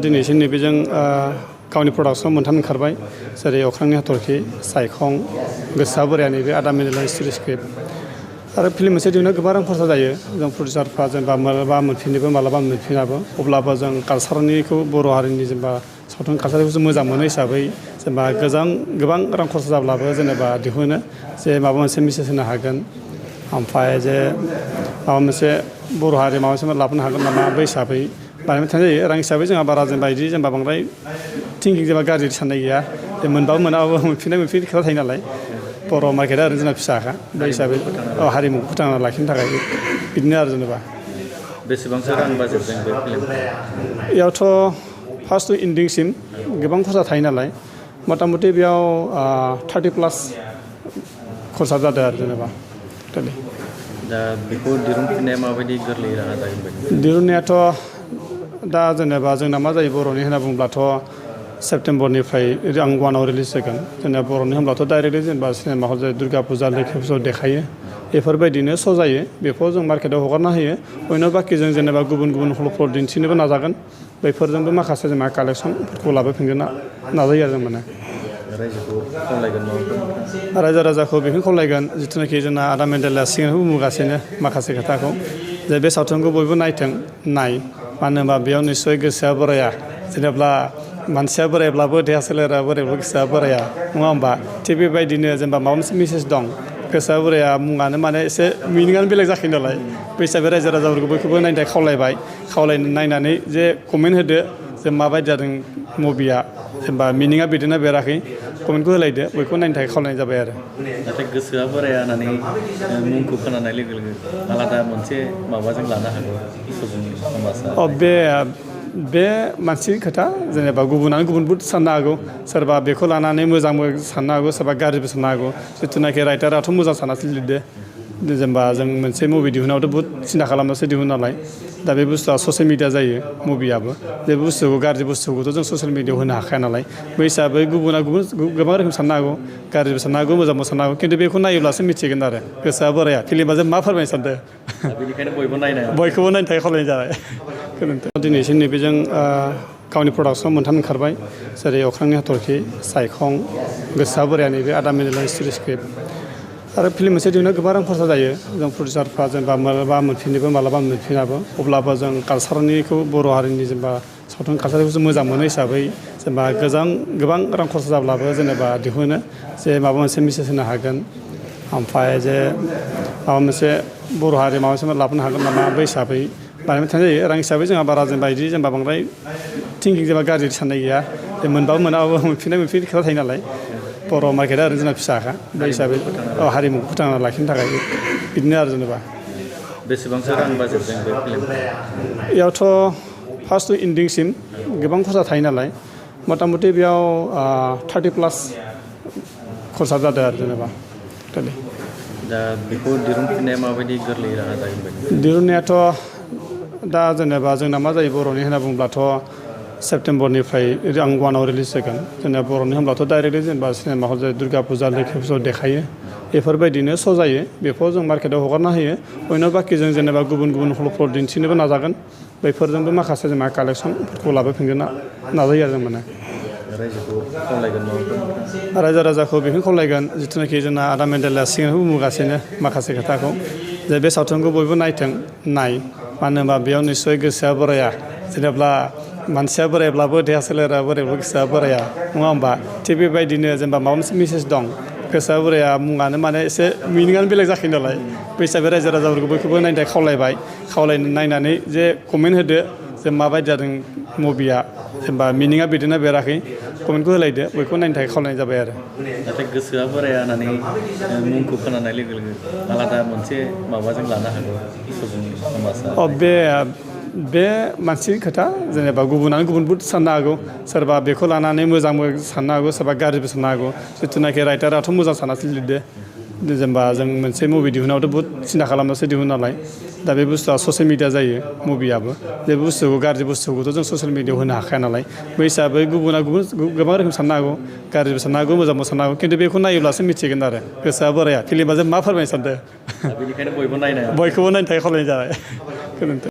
दिनैसिम नैबेजों गावनि प्रडाक्सन मोनथाम ओंखारबाय जेरै अख्रांनि हाथरखि सायखं गोसोआ बोराया नैबे आदा मिनिटल स्ट'रि स्क्रिप्ट आरो फिल्म मोनसे दिहुननो गोबां रां खरसा जायो जों प्रडिउसारफ्रा जेनेबा मालाबा मोनफिनोबो मालाबा मोनफिनाबो अब्लाबो जों कालसारनिखौ बर' हारिनि जेनेबा सावथुन कालसारखौ जों मोजां मोनो हिसाबै जेनेबा गोबां रां खरसा जाब्लाबो जेनेबा दिहुनो जे माबा मोनसे मेसेज होनो हागोन ओमफ्राय जे माबा मोनसे बर' हारि माबा मोनसे लाबोनो हागोन नामा बै हिसाबै बानायबाय थानाय जायो रां हिसाबै जोंहा बारा जेनेबा बिदि जेनेबा बांद्राय थिंकिं जेनेबा गाज्रि साननाय गैया मोनबाबो मोनाबाबो मोनफिननाय खोथा थायो नालाय बर' मार्केटआ ओरैनो जोंना फिसाखा बे हिसाबै हारिमुखौ फोथांना लाखिनो थाखाय बिदिनो आरो जेनेबा बेसेबांसो रां बाजेटजों बे फिल्मखौ बेयावथ' फार्स्ट टु इन्डिंसिम गोबां खरसा थायो नालाय मथा मथि बेयाव 30+ खरसा जादों आरो जेनेबा टटेलि दा बेखौ दिरुनफिननाया माबायदि गोरलै राहा जागोन बायदि दिरुननायाथ' दा जेनेबा जोंना मा जायो बर'नि होनना बुङोब्लाथ' सेप्तेम्बरनिफ्राय आं 1आव रिलिज जागोन जोंना बर'नि होनब्लाथ' डाइरेक्टलि जेनेबा सिनेमा हल जायो दुर्गा फुजा लोखि फुजायाव देखायो बेफोरबायदिनो श' जायो बेखौ जों मार्केटआव हगारना होयो बयनो बाखि जों जेनेबा गुबुन हलफोराव दिन्थिनोबो नाजागोन बैफोरजोंबो माखासे जेनेबा कालेकसनफोरखौ लाबोफिनगोन नाजायो आरो जों माने रायजोखौ खावलायगोन रायजो राजाखौ बेखौ खावलायगोन जिथुनाखि जोंना आदा मेडेला सिगाङाव बुंगासिनो माखासे खोथाखौ जे बे सावथुनखौ बयबो नायथों नाय मानो होनबा बेयाव निस्सय गोसोआ बोराया जेनेबा मानसिया बोरायब्लाबो देहा सोलेरा बोरायब्लाबो गोसोआ बोराया नङा होमबा थिग बेबायदिनो जेनेबा माबा मोनसे मेसेज दं गोसोआ बोराया मुङानो माने एसे मिनिङानो बेलेग जाखायो नालाय बै हिसाबै रायजो राजाफोरखौ बयखौबो नायनो थाखाय खावलायबाय नायनानै जे कमेन्ट होदो जे माबायदि जादों मुभिया जेनेबा मिनिङा बेरदोंना बेराखै कमेन्टखौ होलायदो बयखौ नायनो थाखाय खावलायनाय जाबाय आरो नाथाय गोसोआ बोराया होननानै मुंखौ खोनानाय लोगो लोगो आलादा मोनसे माबाजों लानो हागौ सुबुंनि समाजा बे मानसिनि खोथा जेनेबा गुबुनानो गुबुन साननो हागौ सोरबा बेखौ लानानै मोजांबो साननो हागौ सोरबा गाज्रिबो साननो हागौ जिथुनाखि राइटाराथ' मोजां सानासो लिरदो जेनेबा जों मोनसे मुभि दिहुनायावथ' बहुद सिन्था खालामनासो दिहुन नालाय दा बे बुस्थुआ ससियेल मिडिया जायो मुभियाबो बे बुस्थुखौ गाज्रि बुस्थुखौथ' जों ससियेल मिडियायाव होनो हाखाया नालाय बै हिसाबै गुबुना गोबां रोखोम साननो हागौ गाज्रिबो साननो हागौ मोजांबो साननो हागौ खिन्थु बेखौ नायोब्लासो मिथिगोन आरो गोसोआ बोराया फिल्मआ जों मा फोरमायनो सानदों बेनिखायनो बयखौबो नायनो थाखाय खावलायनाय जाबाय गोजोन्थों दिनैसिम नैबेजों गावनि प्रडाक्सन मोनथाम ओंखारबाय जेरै अख्रांनि हाथरखि सायखं गोसोआ बोराया नैबे आदा मिनिटल स्ट'रि स्क्रिप्ट आरो फिल्म मोनसे दिहुननो गोबां रां खरसा जायो जों प्रडिउसारफ्रा जेनेबा मालाबा मोनफिनोबो मालाबा मोनफिनाबो अब्लाबो जों कालसारनिखौ बर' हारिनि जेनेबा सावथुन कालसारखौ जों मोजां मोनो हिसाबै जेनेबा गोबां रां खरसा जाब्लाबो जेनेबा दिहुनो जे माबा मोनसे मेसेज होनो हागोन ओमफ्राय जे माबा मोनसे बर' हारि माबा मोनसे लाबोनो हागोन नामा बै हिसाबै बानायबाय थानाय जायो रां हिसाबै जोंहा बारा जेनेबा बिदि जेनेबा बांद्राय थिंकिं जेनेबा गाज्रि साननाय गैया मोनबाबो मोनाबाबो मोनफिननाय खोथा थायो नालाय बर' मार्केटआ ओरैनो जोंना फिसाखा बे हिसाबै हारिमुखौ फोथांना लाखिनो थाखाय बिदिनो आरो जेनेबा बेसेबांसो रां बाजेटजों बे फिल्मखौ बेयावथ' फार्स्ट टु इन्डिंसिम गोबां खरसा थायो नालाय मथा मथि बेयाव 30+ खरसा जादों आरो जेनेबा टटेलि दा बेखौ दिरुनफिननाया माबायदि गोरलै राहा जागोन बायदि दिरुननायाथ' दा जेनेबा जोंना मा जायो बर'नि होनना बुङोब्लाथ' सेप्तेम्बरनिफ्राय आं 1आव रिलिज जागोन जोंना बर'नि होनब्लाथ' डाइरेक्टलि जेनेबा सिनेमा हल जायो दुर्गा फुजा लोखि फुजायाव देखायो बेफोरबायदिनो श' जायो बेखौ जों मार्केटआव हगारना होयो बयनो बाखि जों जेनेबा गुबुन हलफोराव दिन्थिनोबो नाजागोन बैफोरजोंबो माखासे जेनेबा कालेकसनफोरखौ लाबोफिनगोन नाजायो आरो जों माने रायजोखौ खावलायगोन रायजो राजाखौ बेखौ खावलायगोन जिथुनाखि जोंना आदा मेडेला सिगाङाव बुंगासिनो माखासे खोथाखौ जे बे सावथुनखौ बयबो नायथों नाय मानो होनबा बेयाव निस्सय गोसोआ बोराया जेनेबा मानसिया बोरायब्लाबो देहा सोलेरा बोरायब्लाबो गोसोआ बोराया नङा होमबा थिग बेबायदिनो जेनेबा माबा मोनसे मेसेज दं गोसोआ बोराया मुङानो माने एसे मिनिङानो बेलेग जाखायो नालाय बै हिसाबै रायजो राजाफोरखौ बयखौबो नायनो थाखाय खावलायबाय नायनानै जे कमेन्ट होदो जे माबायदि जादों मुभिया जेनेबा मिनिङा बेरदोंना बेराखै कमेन्टखौ होलायदो बयखौ नायनो थाखाय खावलायनाय जाबाय आरो नाथाय गोसोआ बोराया होननानै मुंखौ खोनानाय लोगो लोगो आलादा मोनसे माबाजों लानो हागौ सुबुंनि समाजा बे मानसिनि खोथा जेनेबा गुबुनानो गुबुन साननो हागौ सोरबा बेखौ लानानै मोजांबो साननो हागौ सोरबा गाज्रिबो साननो हागौ जिथुनाखि राइटाराथ' मोजां सानासो लिरदो जेनेबा जों मोनसे मुभि दिहुनायावथ' बहुद सिन्था खालामनासो दिहुन नालाय दा बे बुस्थुआ ससियेल मिडिया जायो मुभियाबो बे बुस्थुखौ गाज्रि बुस्थुखौथ' जों ससियेल मिडियायाव होनो हाखाया नालाय बै हिसाबै गुबुना गोबां रोखोम साननो हागौ गाज्रिबो साननो हागौ मोजांबो साननो हागौ खिन्थु बेखौ नायोब्लासो मिथिगोन आरो गोसोआ बोराया फिल्मआ जों मा फोरमायनो सानदों बेनिखायनो बयखौबो नायनो थाखाय खावलायनाय जाबाय गोजोन्थों